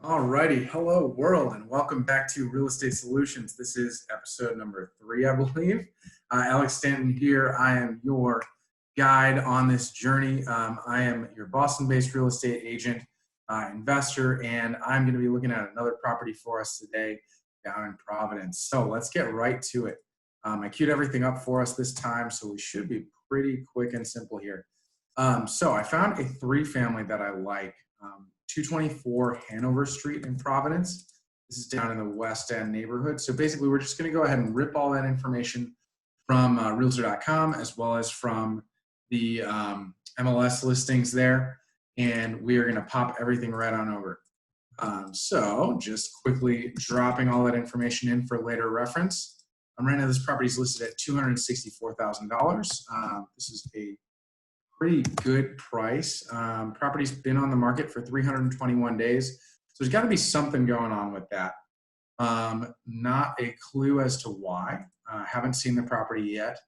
Alrighty, hello world, and welcome back to Real Estate Solutions. This is episode number 3, I believe. Alex Stanton here. I am your guide on this journey. I am your Boston-based real estate agent, investor, and I'm going to be looking at another property for us today down in Providence. So let's get right to it. I queued everything up for us this time, so we should be pretty quick and simple here. So I found a 3-family that I like. 224 Hanover Street in Providence. This is down in the West End neighborhood. So basically, we're just going to go ahead and rip all that information from Realtor.com as well as from the MLS listings there, and we are going to pop everything right on over. So just quickly dropping all that information in for later reference. Right now, this property is listed at $264,000. This is a pretty good price. Property's been on the market for 321 days. So there's got to be something going on with that. Not a clue as to why. Haven't seen the property yet.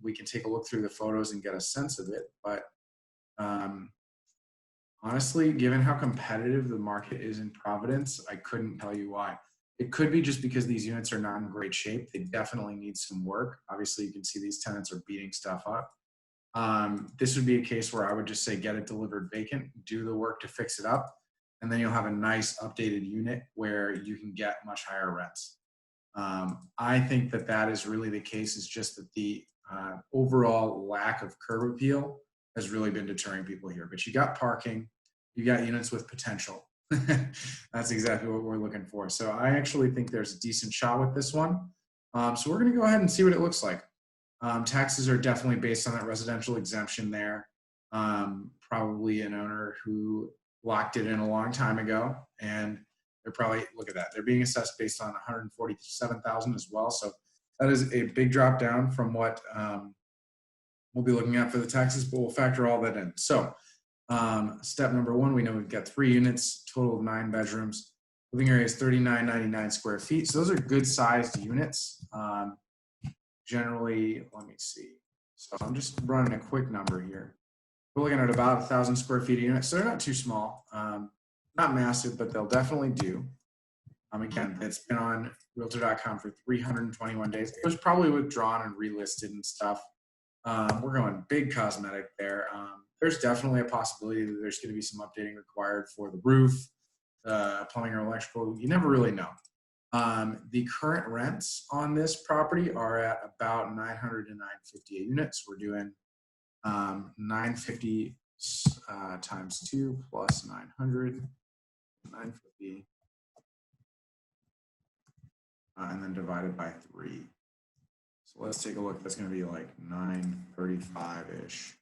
We can take a look through the photos and get a sense of it. But honestly, given how competitive the market is in Providence, I couldn't tell you why. It could be just because these units are not in great shape. They definitely need some work. Obviously, you can see these tenants are beating stuff up. This would be a case where I would just say get it delivered vacant, do the work to fix it up, and then you'll have a nice updated unit where you can get much higher rents. I think that is really the case. Is just that the overall lack of curb appeal has really been deterring people here. But you got parking, you got units with potential. That's exactly what we're looking for. So I actually think there's a decent shot with this one. So we're going to go ahead and see what it looks like. Taxes are definitely based on that residential exemption there. Probably an owner who locked it in a long time ago, and they're probably, look at that, they're being assessed based on $147,000 as well. So that is a big drop down from what we'll be looking at for the taxes, but we'll factor all that in. So step number 1, we know we've got 3 units, total of 9 bedrooms. Living area is 3,999 square feet. So those are good sized units. Generally, let me see. So I'm just running a quick number here. We're looking at about 1,000 square feet a unit. So they're not too small, not massive, but they'll definitely do. Again, it's been on Realtor.com for 321 days. It was probably withdrawn and relisted and stuff. We're going big cosmetic there. There's definitely a possibility that there's going to be some updating required for the roof, plumbing or electrical. You never really know. The current rents on this property are at about $900 to $950 a unit. So we're doing $950 times 2 plus 900, 950, and then divided by 3. So let's take a look. That's going to be like 935-ish.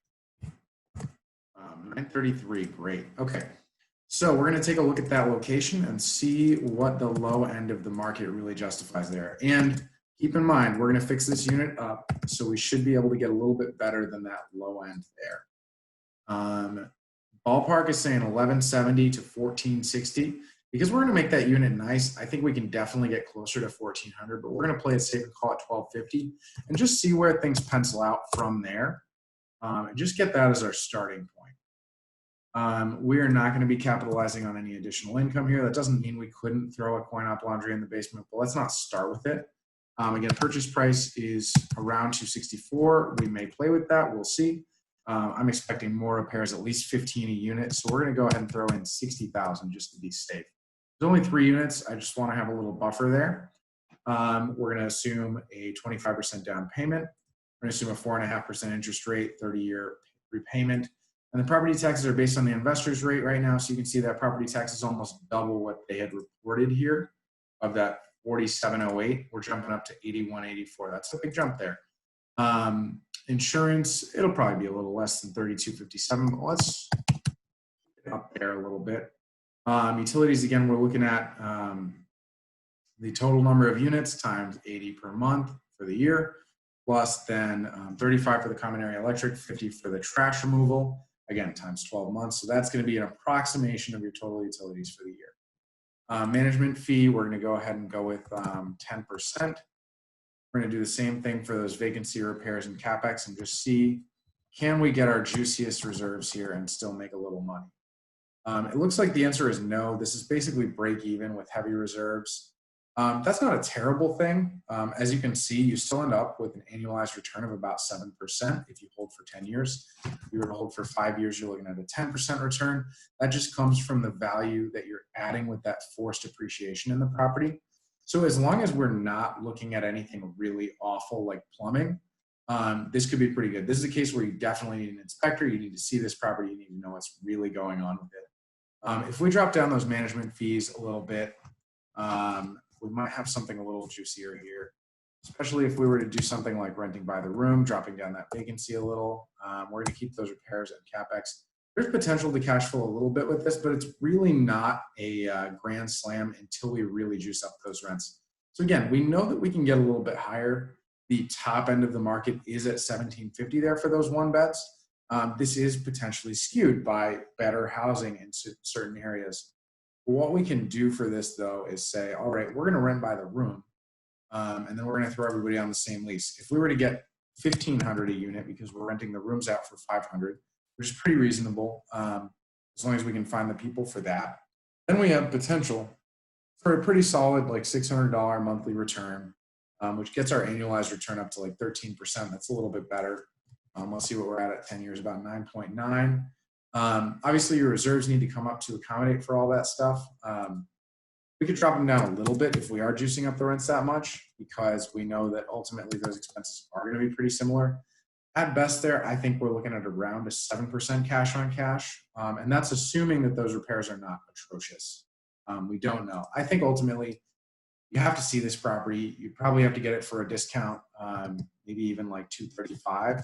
933, great. Okay. So we're going to take a look at that location and see what the low end of the market really justifies there. And keep in mind, we're going to fix this unit up, so we should be able to get a little bit better than that low end there. Ballpark is saying 1170 to 1460. Because we're going to make that unit nice, I think we can definitely get closer to 1400, but we're going to play it safe and call it 1250 and just see where things pencil out from there. And just get that as our starting point. We are not going to be capitalizing on any additional income here. That doesn't mean we couldn't throw a coin-op laundry in the basement, but let's not start with it. Again, purchase price is around $264. We may play with that. We'll see. I'm expecting more repairs, at least 15 a unit. So we're going to go ahead and throw in $60,000 just to be safe. There's only 3 units. I just want to have a little buffer there. We're going to assume a 25% down payment. We're going to assume a 4.5% interest rate, 30-year repayment. And the property taxes are based on the investor's rate right now. So you can see that property tax is almost double what they had reported here of that 4708. We're jumping up to 8184. That's a big jump there. Insurance, it'll probably be a little less than 3257, but let's get up there a little bit. Utilities, again, we're looking at the total number of units times 80 per month for the year, plus then 35 for the common area electric, 50 for the trash removal. Again, times 12 months. So that's going to be an approximation of your total utilities for the year. Management fee, we're going to go ahead and go with 10%. We're going to do the same thing for those vacancy repairs and CapEx and just see, can we get our juiciest reserves here and still make a little money? It looks like the answer is no. This is basically break even with heavy reserves. That's not a terrible thing. As you can see, you still end up with an annualized return of about 7% if you hold for 10 years. If you were to hold for 5 years, you're looking at a 10% return. That just comes from the value that you're adding with that forced appreciation in the property. So as long as we're not looking at anything really awful like plumbing, this could be pretty good. This is a case where you definitely need an inspector. You need to see this property. You need to know what's really going on with it. If we drop down those management fees a little bit, we might have something a little juicier here, especially if we were to do something like renting by the room, dropping down that vacancy a little. We're going to keep those repairs and CapEx. There's potential to cash flow a little bit with this, but it's really not a grand slam until we really juice up those rents. So again, we know that we can get a little bit higher. The top end of the market is at $1,750 there for those one beds. This is potentially skewed by better housing in certain areas. What we can do for this though is say, all right, we're going to rent by the room, and then we're going to throw everybody on the same lease. If we were to get $1,500 a unit because we're renting the rooms out for $500, which is pretty reasonable, as long as we can find the people for that, then we have potential for a pretty solid like $600 monthly return, which gets our annualized return up to like 13%. That's a little bit better. Let's see what we're at 10 years, about 9.9. Obviously, your reserves need to come up to accommodate for all that stuff. We could drop them down a little bit if we are juicing up the rents that much, because we know that ultimately those expenses are going to be pretty similar. At best there, I think we're looking at around a 7% cash on cash, and that's assuming that those repairs are not atrocious. We don't know. I think ultimately you have to see this property. You probably have to get it for a discount, maybe even like $235,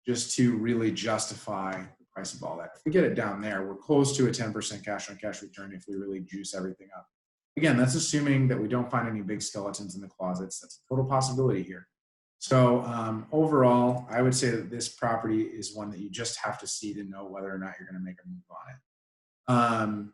just to really justify the price of all that. If we get it down there, we're close to a 10% cash on cash return if we really juice everything up. Again, that's assuming that we don't find any big skeletons in the closets. That's a total possibility here. So overall, I would say that this property is one that you just have to see to know whether or not you're going to make a move on it.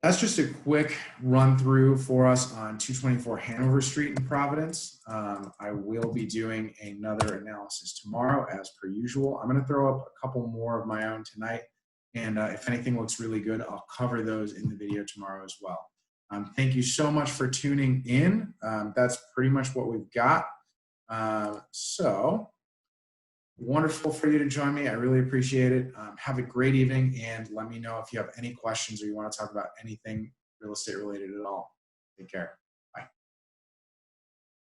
That's just a quick run through for us on 224 Hanover Street in Providence. I will be doing another analysis tomorrow as per usual. I'm going to throw up a couple more of my own tonight. And if anything looks really good, I'll cover those in the video tomorrow as well. Thank you so much for tuning in. That's pretty much what we've got. So wonderful for you to join me. I really appreciate it. Have a great evening, and let me know if you have any questions or you want to talk about anything real estate related at all. Take care.